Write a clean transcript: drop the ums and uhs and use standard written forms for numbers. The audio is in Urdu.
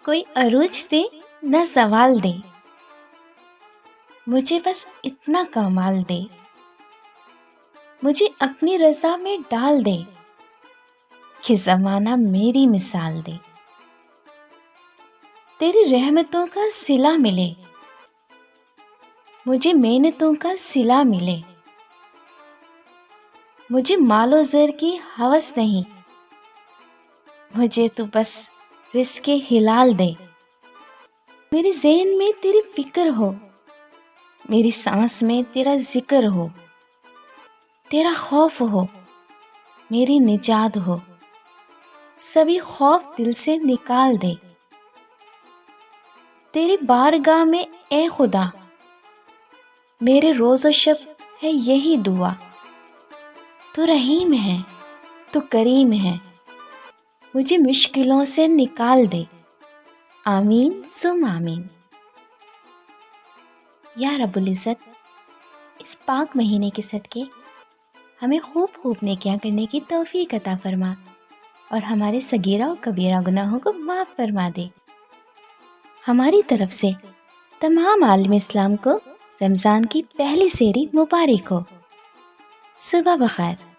کوئی عروج دے نہ زوال دے، مجھے بس اتنا کمال دے، مجھے اپنی رضا میں ڈال دے کہ زمانہ میری مثال دے۔ تیری رحمتوں کا صلہ ملے، مجھے محنتوں کا صلہ ملے، مجھے مال و زر کی ہوس نہیں، مجھے تو بس رزق حلال دے۔ میرے ذہن میں تیری فکر ہو، میری سانس میں تیرا ذکر ہو، تیرا خوف ہو، میری نجات ہو، سبھی خوف دل سے نکال دے۔ تیری بارگاہ میں اے خدا، میرے روز و شب ہے یہی دعا، تو رحیم ہے، تو کریم ہے، مجھے مشکلوں سے نکال دے۔ آمین ثم آمین۔ یا رب العزت، اس پاک مہینے کے صدقے ہمیں خوب خوب نیکیاں کرنے کی توفیق عطا فرما اور ہمارے صغیرہ و کبیرہ گناہوں کو معاف فرما دے۔ ہماری طرف سے تمام عالم اسلام کو رمضان کی پہلی سحری مبارک ہو۔ صبح بخیر۔